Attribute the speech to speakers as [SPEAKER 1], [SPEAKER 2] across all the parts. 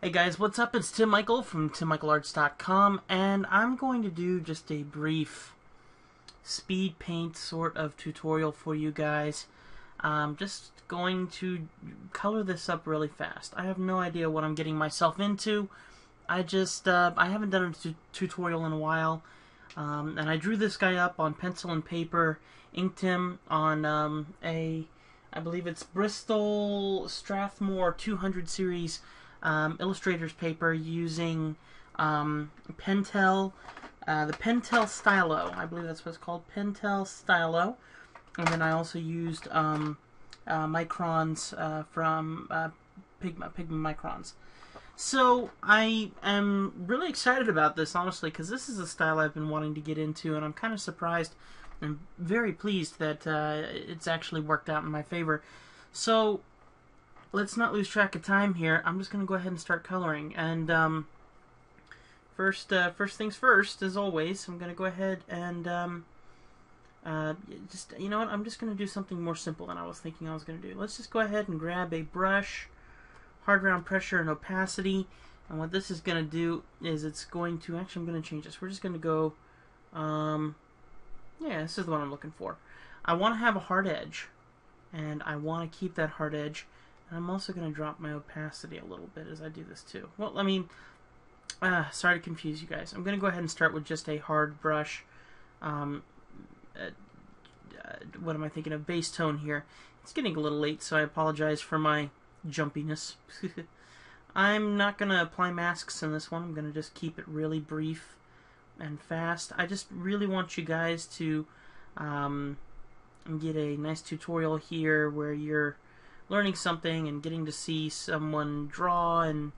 [SPEAKER 1] Hey guys, what's up? It's Tim Michael from TimMichaelArts.com, and I'm going to do just a brief speed paint sort of tutorial for you guys. Just going to color this up really fast. I have no idea what I'm getting myself into. I haven't done a tutorial in a while, and I drew this guy up on pencil and paper, inked him on I believe it's Bristol Strathmore 200 series Illustrator's paper using Pentel, the Pentel Stylo. I believe that's what it's called, Pentel Stylo. And then I also used microns from Pigma microns. So I am really excited about this, honestly, because this is a style I've been wanting to get into, and I'm kind of surprised and very pleased that it's actually worked out in my favor. So let's not lose track of time here. I'm just going to go ahead and start coloring. And first things first, as always, I'm going to go ahead and you know what? I'm just going to do something more simple than I was thinking I was going to do. Let's just go ahead and grab a brush, hard round pressure and opacity. And what this is going to do is it's going to, actually I'm going to change this. We're just going to go, yeah, this is the one I'm looking for. I want to have a hard edge, and I want to keep that hard edge. And I'm also going to drop my opacity a little bit as I do this too. Well, I mean, sorry to confuse you guys. I'm going to go ahead and start with just a hard brush. What am I thinking of? Base tone here. It's getting a little late, so I apologize for my jumpiness. I'm not going to apply masks in this one. I'm going to just keep it really brief and fast. I just really want you guys to get a nice tutorial here where you're learning something and getting to see someone draw, and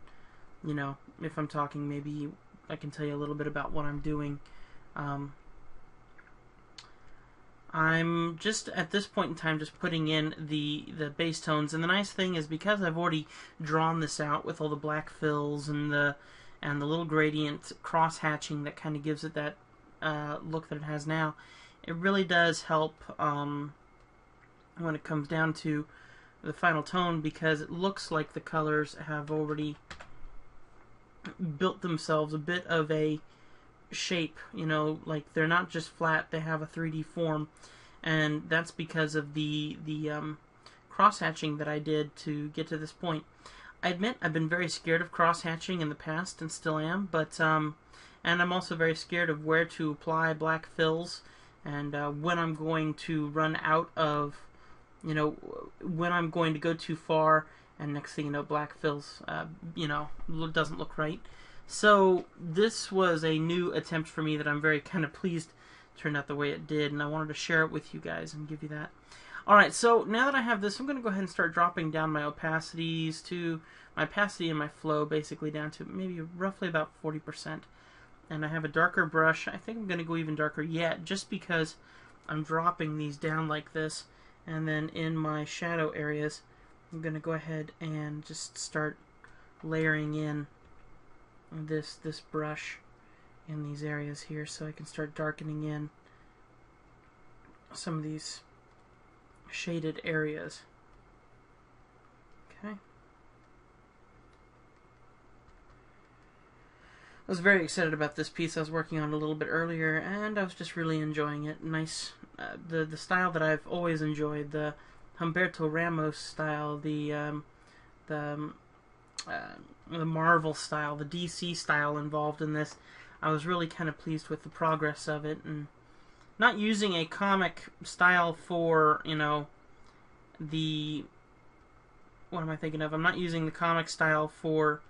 [SPEAKER 1] you know, if I'm talking, maybe I can tell you a little bit about what I'm doing. I'm just at this point in time just putting in the base tones, and the nice thing is because I've already drawn this out with all the black fills and the little gradient cross hatching that kind of gives it that look that it has now. It really does help when it comes down to the final tone, because it looks like the colors have already built themselves a bit of a shape, you know, like they're not just flat, they have a 3D form, and that's because of the cross-hatching that I did to get to this point. I admit I've been very scared of cross-hatching in the past and still am, but and I'm also very scared of where to apply black fills and when I'm going to run out of, you know, when I'm going to go too far, and next thing you know, black fills, you know, doesn't look right. So this was a new attempt for me that I'm very kind of pleased turned out the way it did, and I wanted to share it with you guys and give you that. Alright, so now that I have this, I'm going to go ahead and start dropping down my opacities to my opacity and my flow basically down to maybe roughly about 40%. And I have a darker brush. I think I'm going to go even darker yet, just because I'm dropping these down like this. And then in my shadow areas, I'm going to go ahead and just start layering in this brush in these areas here, so I can start darkening in some of these shaded areas. Okay. I was very excited about this piece. I was working on it a little bit earlier, and I was just really enjoying it. Nice, the style that I've always enjoyed, the Humberto Ramos style, the Marvel style, the DC style involved in this. I was really kind of pleased with the progress of it, and not using a comic style for, you know, what am I thinking of? I'm not using the comic style for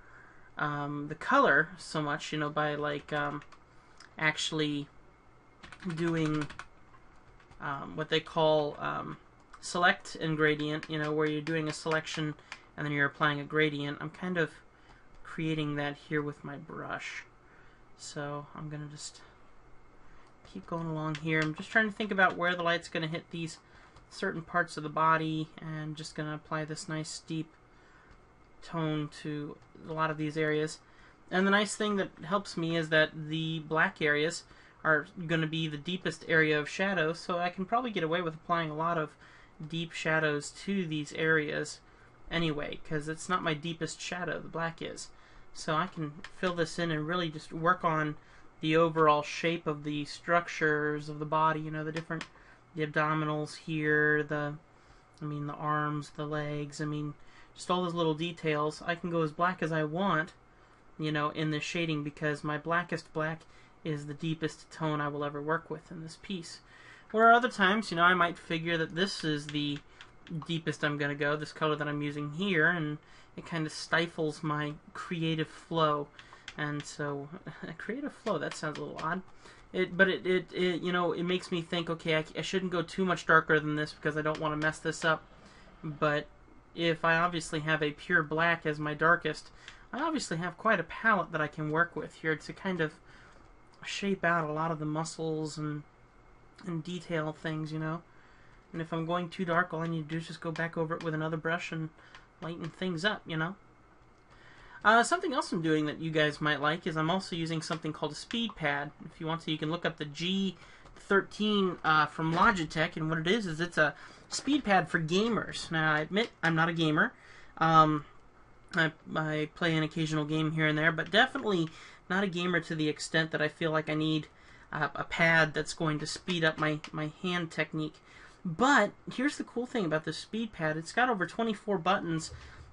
[SPEAKER 1] the color so much, you know, by like actually doing what they call select and gradient, you know, where you're doing a selection and then you're applying a gradient. I'm kind of creating that here with my brush. So I'm going to just keep going along here. I'm just trying to think about where the light's going to hit these certain parts of the body, and just going to apply this nice deep tone to a lot of these areas. And the nice thing that helps me is that the black areas are going to be the deepest area of shadow, so I can probably get away with applying a lot of deep shadows to these areas anyway, because it's not my deepest shadow, the black is. So I can fill this in and really just work on the overall shape of the structures of the body, you know, the abdominals here, the arms, the legs, just all those little details. I can go as black as I want, you know, in this shading, because my blackest black is the deepest tone I will ever work with in this piece. Where other times, you know, I might figure that this is the deepest I'm going to go, this color that I'm using here, and it kind of stifles my creative flow. And so, creative flow, that sounds a little odd. But it you know, it makes me think, okay, I shouldn't go too much darker than this because I don't want to mess this up. But if I obviously have a pure black as my darkest, I obviously have quite a palette that I can work with here to kind of shape out a lot of the muscles and detail things, you know. And if I'm going too dark, all I need to do is just go back over it with another brush and lighten things up, you know. Something else I'm doing that you guys might like is I'm also using something called a speed pad. If you want to, you can look up the G13 from Logitech, and what it is it's a speed pad for gamers. Now, I admit I'm not a gamer. I play an occasional game here and there, but definitely not a gamer to the extent that I feel like I need a pad that's going to speed up my hand technique. But here's the cool thing about this speed pad. It's got over 24 buttons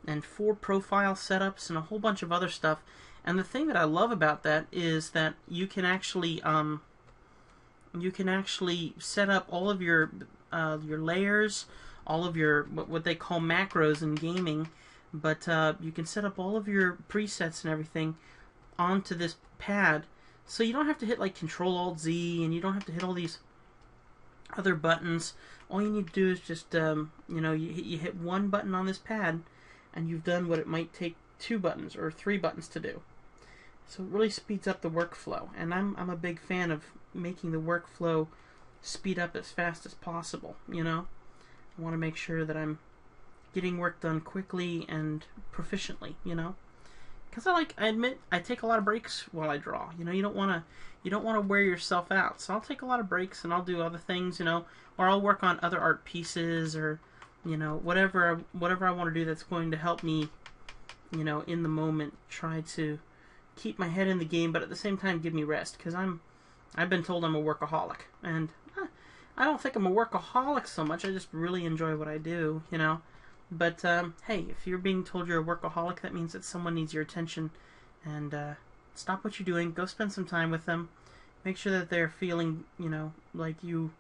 [SPEAKER 1] and 4 profile setups and a whole bunch of other stuff. And the thing that I love about that is that you can actually set up all of your layers, all of your what they call macros in gaming. But you can set up all of your presets and everything onto this pad, so you don't have to hit like Control-Alt-Z, and you don't have to hit all these other buttons. All you need to do is just you know, you hit one button on this pad, and you've done what it might take 2 buttons or 3 buttons to do. So it really speeds up the workflow, and I'm a big fan of making the workflow speed up as fast as possible. You know, I want to make sure that I'm getting work done quickly and proficiently. You know, because I admit I take a lot of breaks while I draw. You know, you don't want to wear yourself out. So I'll take a lot of breaks and I'll do other things. You know, or I'll work on other art pieces, or you know, whatever I want to do that's going to help me, you know, in the moment, try to keep my head in the game, but at the same time give me rest, because I've been told I'm a workaholic, and I don't think I'm a workaholic so much. I just really enjoy what I do, you know. But hey, if you're being told you're a workaholic, that means that someone needs your attention, and stop what you're doing, go spend some time with them, make sure that they're feeling, you know, like you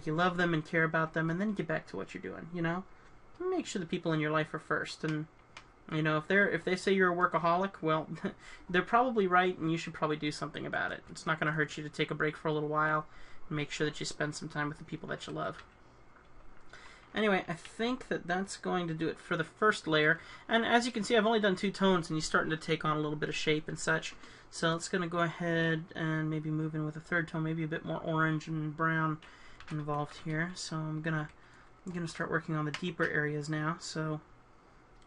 [SPEAKER 1] love them and care about them, and then get back to what you're doing, you know. Make sure the people in your life are first, and you know, if they say you're a workaholic, well, they're probably right, and you should probably do something about it. It's not going to hurt you to take a break for a little while and make sure that you spend some time with the people that you love. Anyway, I think that that's going to do it for the first layer. And as you can see, I've only done 2 tones, and he's starting to take on a little bit of shape and such. So it's going to go ahead and maybe move in with a 3rd tone, maybe a bit more orange and brown involved here. So I'm gonna start working on the deeper areas now. So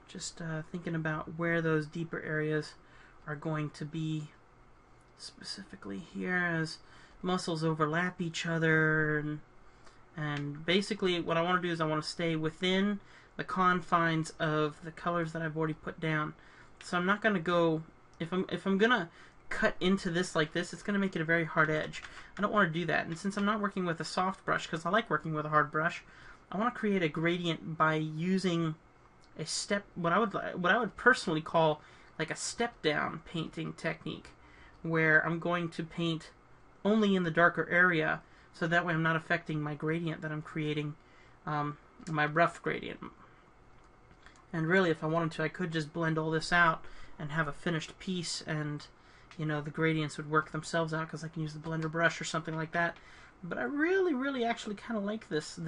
[SPEAKER 1] just thinking about where those deeper areas are going to be specifically here, as muscles overlap each other, and basically what I want to do is I want to stay within the confines of the colors that I've already put down. So I'm not going to go, if I'm going to cut into this like this, it's going to make it a very hard edge. I don't want to do that. And since I'm not working with a soft brush, because I like working with a hard brush, I want to create a gradient by using a step, what I would personally call like a step down painting technique, where I'm going to paint only in the darker area, so that way I'm not affecting my gradient that I'm creating, my rough gradient. And really, if I wanted to, I could just blend all this out and have a finished piece, and you know, the gradients would work themselves out because I can use the blender brush or something like that. But I really actually kind of like this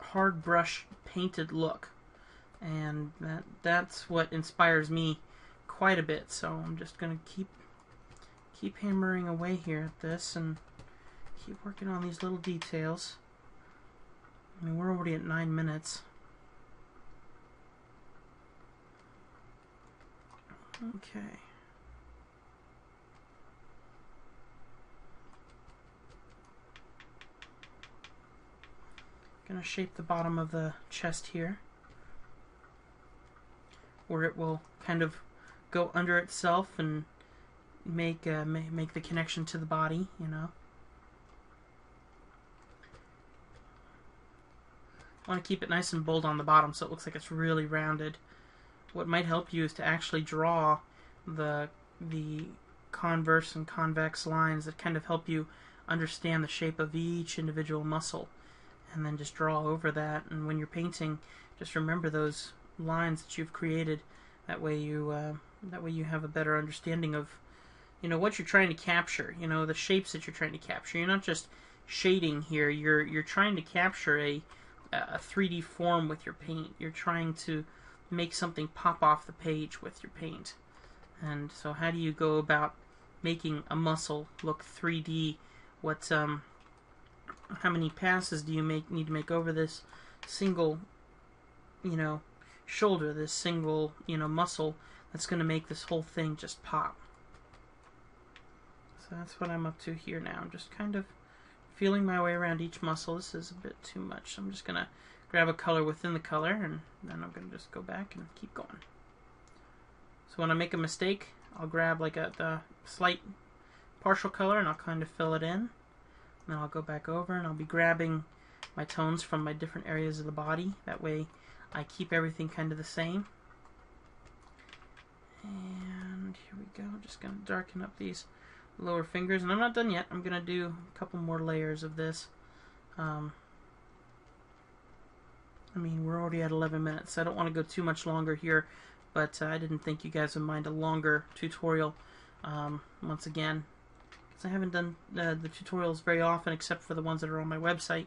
[SPEAKER 1] hard brush painted look, and that's what inspires me quite a bit. So I'm just gonna keep hammering away here at this and keep working on these little details. I mean, we're already at 9 minutes. Okay. Gonna shape the bottom of the chest here, where it will kind of go under itself and make the connection to the body, you know. I want to keep it nice and bold on the bottom so it looks like it's really rounded. What might help you is to actually draw the converse and convex lines that kind of help you understand the shape of each individual muscle, and then just draw over that. And when you're painting, just remember those lines that you've created. That way you have a better understanding of, you know, what you're trying to capture. You know, the shapes that you're trying to capture. You're not just shading here. You're trying to capture a 3D form with your paint. You're trying to make something pop off the page with your paint. And so how do you go about making a muscle look 3D? How many passes do you need to make over this single, you know, shoulder, this single, you know, muscle that's going to make this whole thing just pop? So that's what I'm up to here now. I'm just kind of feeling my way around each muscle. This is a bit too much. So I'm just going to grab a color within the color, and then I'm going to just go back and keep going. So when I make a mistake, I'll grab like the slight partial color and I'll kind of fill it in. And then I'll go back over and I'll be grabbing my tones from my different areas of the body. That way I keep everything kind of the same. And here we go. Just going to darken up these lower fingers. And I'm not done yet. I'm going to do a couple more layers of this. I mean, we're already at 11 minutes, so I don't want to go too much longer here. But I didn't think you guys would mind a longer tutorial, once again, because I haven't done the tutorials very often except for the ones that are on my website.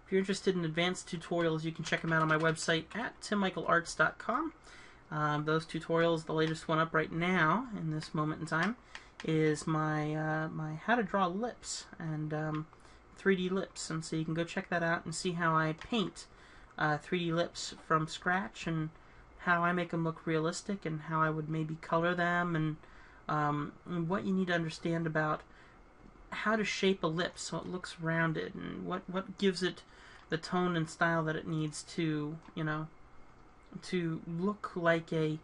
[SPEAKER 1] If you're interested in advanced tutorials, you can check them out on my website at timmichaelarts.com. Those tutorials, the latest one up right now in this moment in time, is my my how to draw lips and 3D lips, and so you can go check that out and see how I paint 3D lips from scratch, and how I make them look realistic, and how I would maybe color them, and what you need to understand about how to shape a lip so it looks rounded, and what gives it the tone and style that it needs to, you know, to look like a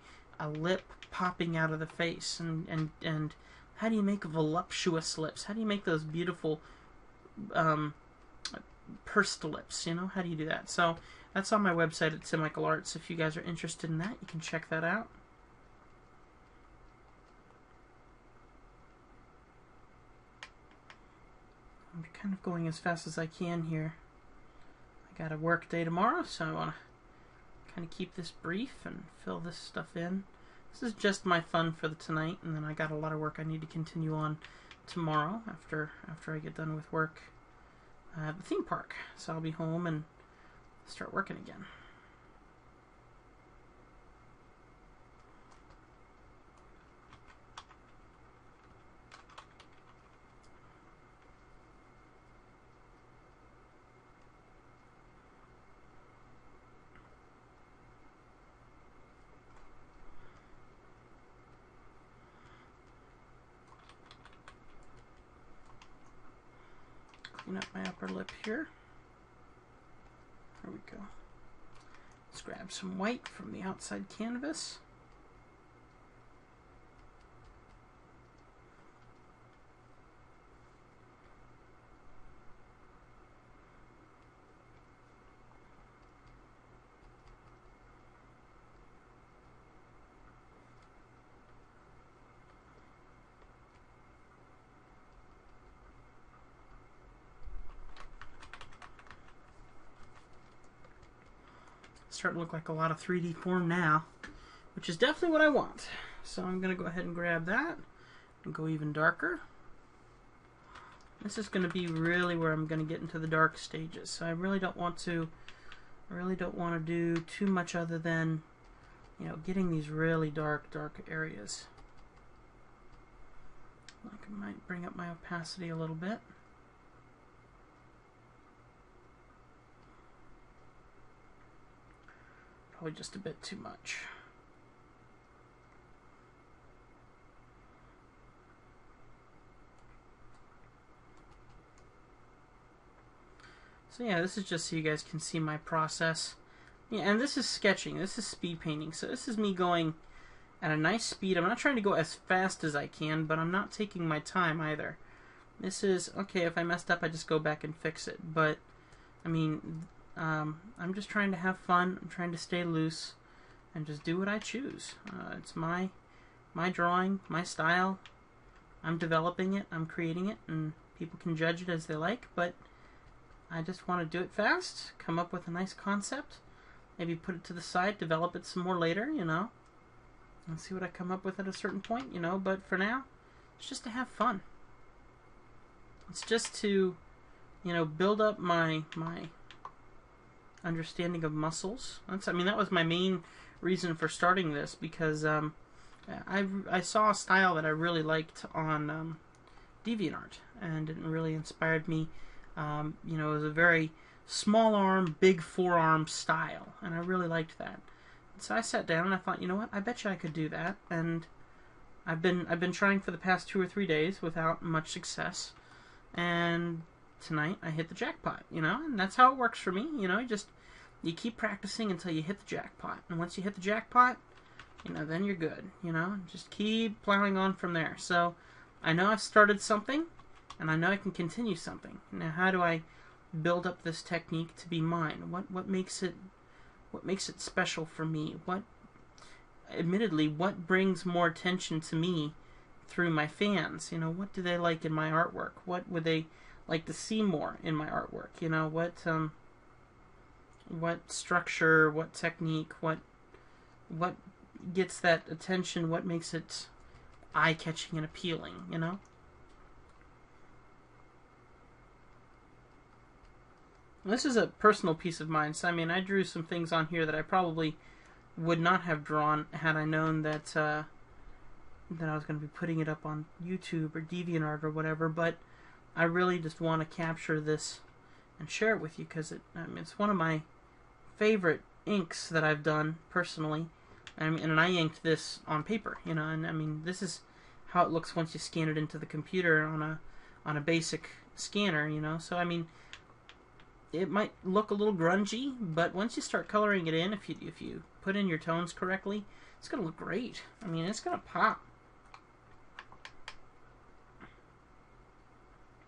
[SPEAKER 1] lip popping out of the face, and how do you make voluptuous lips? How do you make those beautiful pursed lips? You know, how do you do that? So that's on my website at Tim Michael Arts. If you guys are interested in that, you can check that out. I'm kind of going as fast as I can here. I got a work day tomorrow, so I want to kind of keep this brief and fill this stuff in. This is just my fun for tonight, and then I got a lot of work I need to continue on tomorrow after I get done with work at the theme park. So I'll be home and start working again. Clean up my upper lip here. There we go. Let's grab some white from the outside canvas. Starting to look like a lot of 3D form now, which is definitely what I want. So I'm going to go ahead and grab that and go even darker. This is going to be really where I'm going to get into the dark stages. So I really don't want to do too much other than, you know, getting these really dark areas. I might bring up my opacity a little bit. Probably just a bit too much. So yeah, this is just so you guys can see my process. Yeah, and this is sketching. This is speed painting. So this is me going, at a nice speed. I'm not trying to go as fast as I can, but I'm not taking my time either. This is, okay, if I messed up, I just go back and fix it. But, I mean, I'm just trying to have fun. I'm trying to stay loose and just do what I choose. It's my drawing, my style. I'm developing it, I'm creating it, and people can judge it as they like, but I just want to do it fast, come up with a nice concept, maybe put it to the side, develop it some more later, you know, and see what I come up with at a certain point, you know, but for now, it's just to have fun. It's just to, you know, build up my understanding of muscles. I mean, that was my main reason for starting this, because I saw a style that I really liked on DeviantArt, and it really inspired me. You know, it was a very small arm, big forearm style, and I really liked that. So I sat down and I thought, you know what, I bet you I could do that. And I've been trying for the past 2 or 3 days without much success, and tonight I hit the jackpot. You know, and that's how it works for me. You know, you keep practicing until you hit the jackpot, and once you hit the jackpot, you know, then you're good. You know, just keep plowing on from there. So I know I've started something, and I know I can continue something. Now, how do I build up this technique to be mine? What makes it special for me? Admittedly, what brings more attention to me through my fans? You know, what do they like in my artwork? What would they like to see more in my artwork? You know, what structure, what technique, what gets that attention? What makes it eye-catching and appealing? You know. This is a personal piece of mine. So, I mean, I drew some things on here that I probably would not have drawn had I known that that I was going to be putting it up on YouTube or DeviantArt or whatever. But I really just want to capture this and share it with you, because it's one of my favorite inks that I've done personally. And I inked this on paper, you know. And I mean, this is how it looks once you scan it into the computer on a basic scanner, you know. So I mean, it might look a little grungy, but once you start coloring it in, if you put in your tones correctly, it's going to look great. I mean, it's going to pop.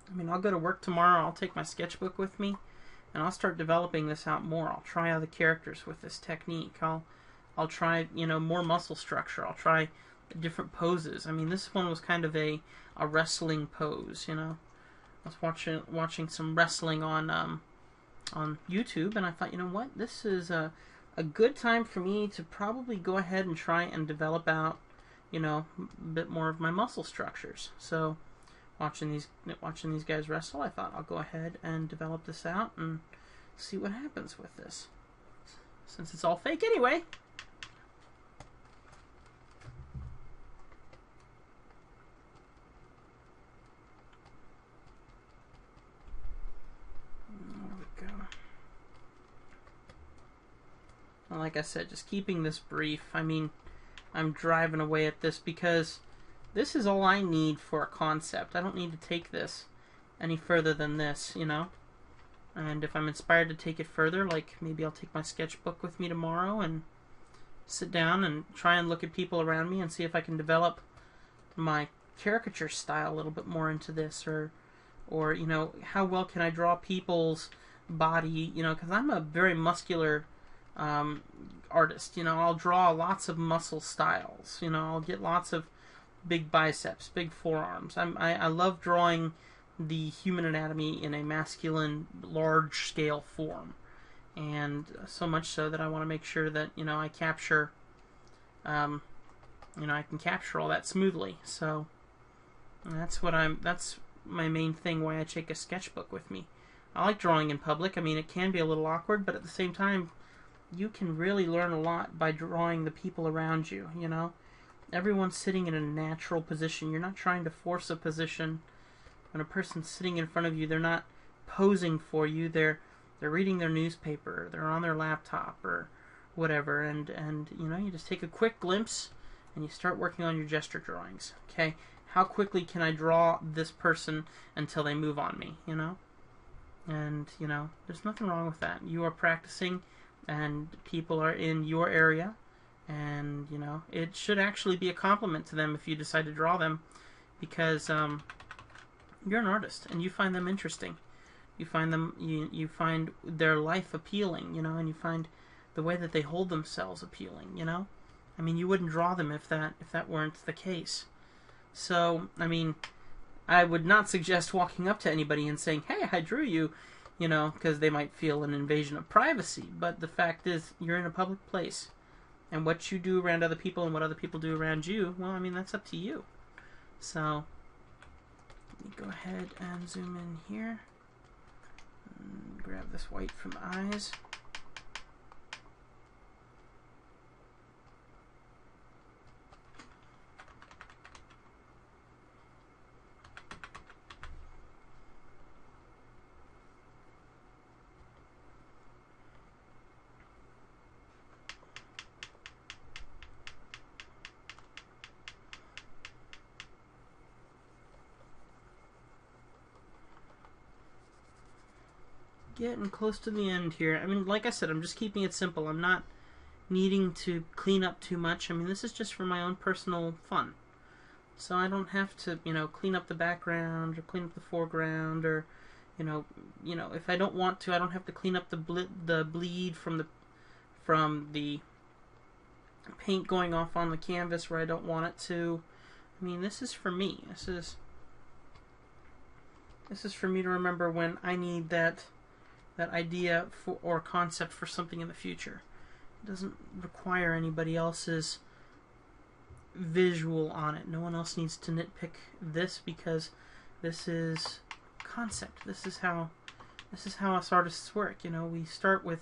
[SPEAKER 1] I mean, I'll go to work tomorrow, I'll take my sketchbook with me, and I'll start developing this out more. I'll try other characters with this technique. I'll try, you know, more muscle structure. I'll try different poses. I mean, this one was kind of a wrestling pose, you know. I was watching some wrestling on YouTube, and I thought, you know what, this is a good time for me to probably go ahead and try and develop out, you know, a bit more of my muscle structures. So watching these guys wrestle, I thought I'll go ahead and develop this out and see what happens with this, since it's all fake anyway. Like I said, just keeping this brief. I mean, I'm driving away at this because this is all I need for a concept. I don't need to take this any further than this, you know. And if I'm inspired to take it further, like maybe I'll take my sketchbook with me tomorrow and sit down and try and look at people around me and see if I can develop my caricature style a little bit more into this, or you know, how well can I draw people's body, you know, because I'm a very muscular artist. You know, I'll draw lots of muscle styles. You know, I'll get lots of big biceps, big forearms. I love drawing the human anatomy in a masculine, large-scale form, and so much so that I want to make sure that, you know, I capture, you know, I can capture all that smoothly. So that's my main thing. Why I take a sketchbook with me. I like drawing in public. I mean, it can be a little awkward, but at the same time, you can really learn a lot by drawing the people around you, you know. Everyone's sitting in a natural position. You're not trying to force a position. When a person's sitting in front of you, they're not posing for you. They're reading their newspaper, they're on their laptop or whatever, and you know, you just take a quick glimpse and you start working on your gesture drawings. Okay, how quickly can I draw this person until they move on me, you know? And, you know, there's nothing wrong with that. You are practicing, and people are in your area, And, you know, it should actually be a compliment to them if you decide to draw them, because you're an artist and you find them interesting. You find them, you find their life appealing, you know, and you find the way that they hold themselves appealing, you know. I mean, you wouldn't draw them if that weren't the case. So, I mean, I would not suggest walking up to anybody and saying, "Hey, I drew you," you know, because they might feel an invasion of privacy. But the fact is, you're in a public place, and what you do around other people and what other people do around you, well, I mean, that's up to you. So, let me go ahead and zoom in here. And grab this white from the eyes. Getting close to the end here. I mean, like I said, I'm just keeping it simple. I'm not needing to clean up too much. I mean, this is just for my own personal fun. So I don't have to, you know, clean up the background or clean up the foreground, or, you know, if I don't want to, I don't have to clean up the bleed from the paint going off on the canvas where I don't want it to. I mean, this is for me. This is for me to remember when I need that idea for, or concept for something in the future. It doesn't require anybody else's visual on it. No one else needs to nitpick this, because this is concept. This is how us artists work. You know, we start with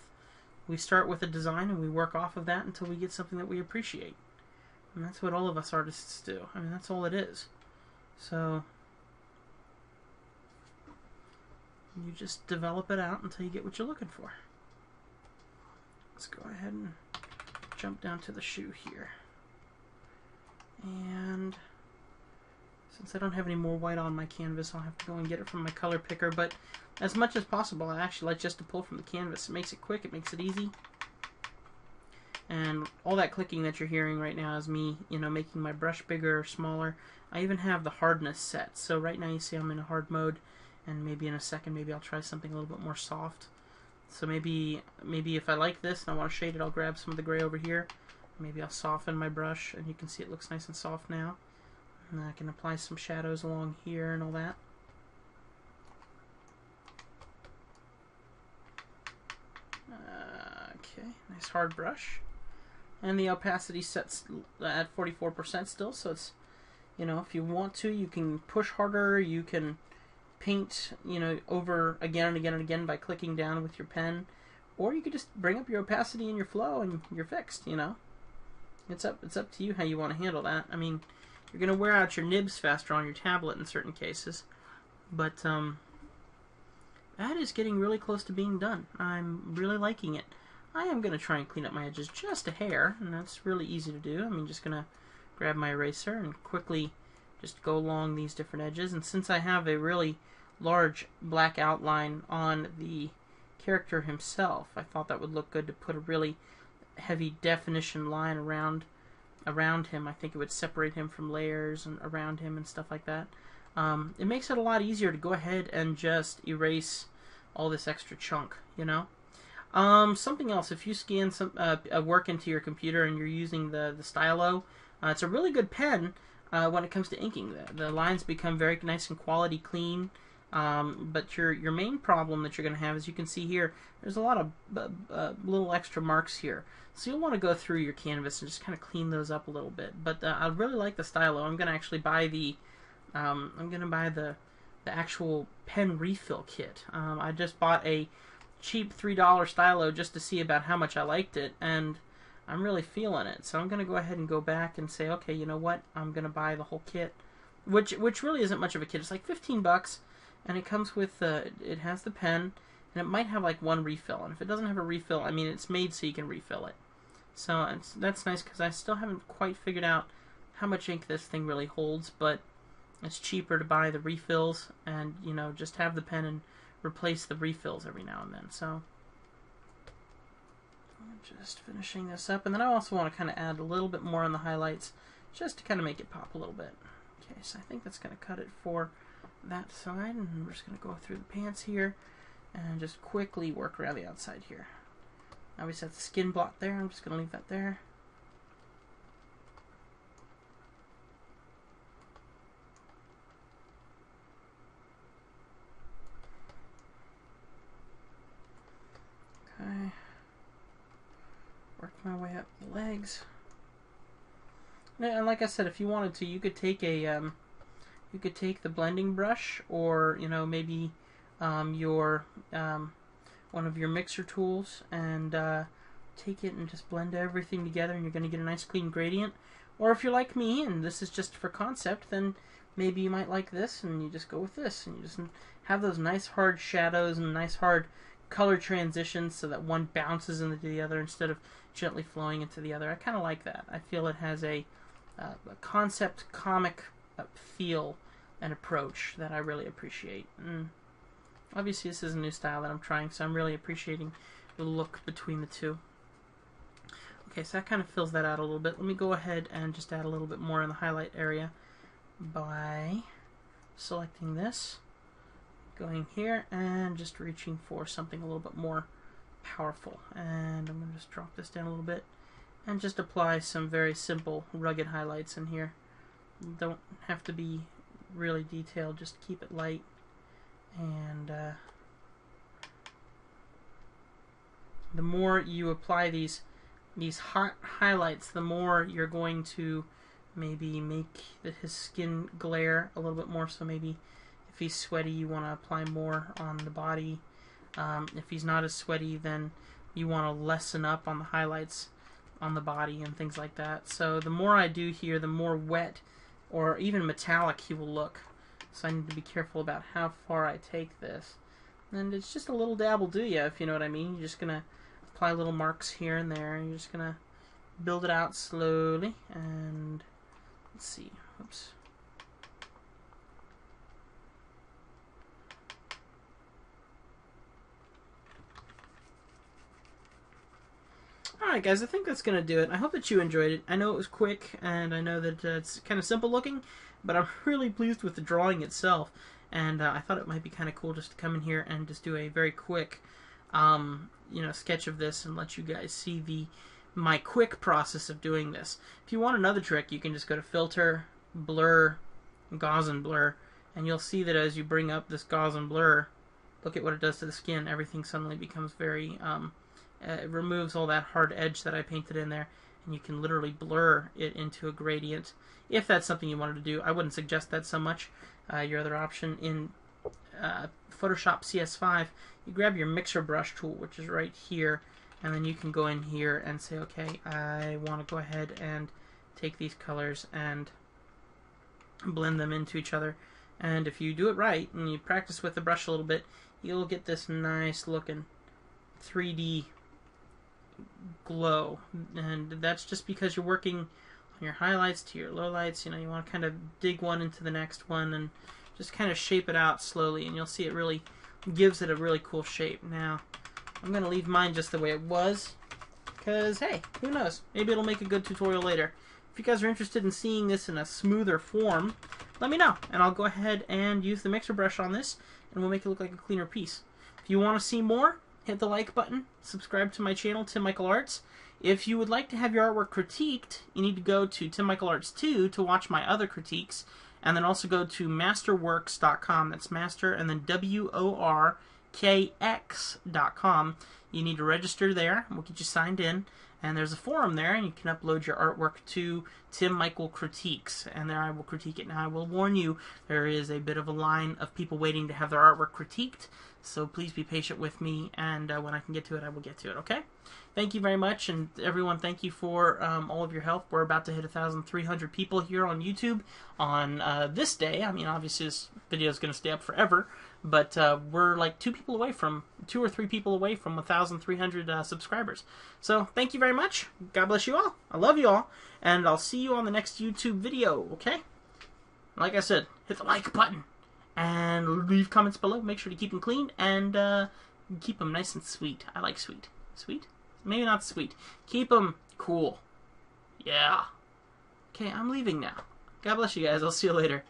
[SPEAKER 1] a design and we work off of that until we get something that we appreciate. And that's what all of us artists do. I mean, that's all it is. So you just develop it out until you get what you're looking for. Let's go ahead and jump down to the shoe here. And since I don't have any more white on my canvas, I'll have to go and get it from my color picker. But as much as possible, I actually like just to pull from the canvas. It makes it quick, it makes it easy. And all that clicking that you're hearing right now is me, you know, making my brush bigger or smaller. I even have the hardness set. So right now you see I'm in a hard mode. And maybe in a second, maybe I'll try something a little bit more soft. So maybe if I like this and I want to shade it, I'll grab some of the gray over here. Maybe I'll soften my brush, and you can see it looks nice and soft now. And I can apply some shadows along here and all that. Okay, nice hard brush. And the opacity sets at 44% still, so it's, you know, if you want to, you can push harder, you can paint, you know, over again and again and again by clicking down with your pen, or you could just bring up your opacity and your flow and you're fixed, you know. It's up to you how you want to handle that. I mean, you're going to wear out your nibs faster on your tablet in certain cases, but that is getting really close to being done. I'm really liking it. I am going to try and clean up my edges just a hair, and that's really easy to do. I'm just going to grab my eraser and quickly just go along these different edges, and since I have a really large black outline on the character himself, I thought that would look good to put a really heavy definition line around him. I think it would separate him from layers and around him and stuff like that. It makes it a lot easier to go ahead and just erase all this extra chunk, you know. Something else, if you scan some work into your computer and you're using the stylo, it's a really good pen when it comes to inking. The lines become very nice and quality clean. But your main problem that you're going to have, as you can see here, there's a lot of little extra marks here. So you'll want to go through your canvas and just kind of clean those up a little bit. But I really like the stylo. I'm going to actually buy the actual pen refill kit. I just bought a cheap $3 stylo just to see about how much I liked it, and I'm really feeling it. So I'm going to go ahead and go back and say, okay, you know what? I'm going to buy the whole kit, which really isn't much of a kit. It's like $15. And it comes with, it has the pen, and it might have like one refill. And if it doesn't have a refill, I mean, it's made so you can refill it. So that's nice, because I still haven't quite figured out how much ink this thing really holds, but it's cheaper to buy the refills and, you know, just have the pen and replace the refills every now and then. So Just finishing this up, and then I also want to kind of add a little bit more on the highlights, just to kind of make it pop a little bit. Okay, so I think that's going to cut it for that side, and we're just going to go through the pants here, and just quickly work around the outside here. Now we set the skin block there, I'm just going to leave that there. Okay. Work my way up the legs. And like I said, if you wanted to, you could take a you could take the blending brush, or maybe your one of your mixer tools, and take it and just blend everything together, and you're going to get a nice clean gradient. Or if you're like me and this is just for concept, then maybe you might like this and you just go with this, and you just have those nice hard shadows and nice hard color transitions so that one bounces into the other instead of gently flowing into the other. I kind of like that. I feel it has a concept comic feel and approach that I really appreciate. Obviously this is a new style that I'm trying, so I'm really appreciating the look between the two. Okay, so that kind of fills that out a little bit. Let me go ahead and just add a little bit more in the highlight area by selecting this, going here, and just reaching for something a little bit more powerful. And I'm going to just drop this down a little bit and just apply some very simple rugged highlights in here. Don't have to be really detailed, just keep it light. And the more you apply these hot highlights, the more you're going to maybe make his skin glare a little bit more. So maybe if he's sweaty, you want to apply more on the body. If he's not as sweaty, then you want to lessen up on the highlights on the body and things like that. So the more I do here, the more wet or even metallic he will look. So I need to be careful about how far I take this. And it's just a little dab will do you, if you know what I mean. You're just going to apply little marks here and there, and you're just going to build it out slowly. And let's see. Oops. Alright guys, I think that's going to do it. I hope that you enjoyed it. I know it was quick, and I know that it's kind of simple looking, but I'm really pleased with the drawing itself. And I thought it might be kind of cool just to come in here and just do a very quick sketch of this and let you guys see my quick process of doing this. If you want another trick, you can just go to Filter, Blur, Gaussian Blur, and you'll see that as you bring up this Gaussian Blur, look at what it does to the skin. Everything suddenly becomes very... it removes all that hard edge that I painted in there, and you can literally blur it into a gradient if that's something you wanted to do. I wouldn't suggest that so much. Your other option in Photoshop CS5, you grab your mixer brush tool, which is right here, and then you can go in here and say, okay, I want to go ahead and take these colors and blend them into each other. And if you do it right and you practice with the brush a little bit, you'll get this nice looking 3D glow. And that's just because you're working on your highlights to your lowlights. You want to kind of dig one into the next one and just kind of shape it out slowly, and you'll see it really gives it a really cool shape. Now I'm going to leave mine just the way it was, because hey, who knows, maybe it'll make a good tutorial later. If you guys are interested in seeing this in a smoother form, let me know, and I'll go ahead and use the mixer brush on this, and we'll make it look like a cleaner piece. If you want to see more, hit the like button, subscribe to my channel, Tim Michael Arts. If you would like to have your artwork critiqued, you need to go to Tim Michael Arts 2 to watch my other critiques, and then also go to masterworks.com. That's master and then WORKX.com. You need to register there. We'll get you signed in, and there's a forum there, and you can upload your artwork to Tim Michael Critiques, and there I will critique it. Now I will warn you, there is a bit of a line of people waiting to have their artwork critiqued, so please be patient with me, and when I can get to it, I will get to it, okay? Thank you very much, and everyone, thank you for all of your help. We're about to hit 1,300 people here on YouTube on this day. I mean, obviously this video is going to stay up forever, but we're like 2 or 3 people away from 1,300 subscribers. So thank you very much. God bless you all. I love you all, and I'll see you on the next YouTube video, okay? Like I said, hit the like button, and leave comments below. Make sure to keep them clean, and keep them nice and sweet. I like sweet. Sweet? Maybe not sweet. Keep them cool. Yeah. Okay, I'm leaving now. God bless you guys. I'll see you later.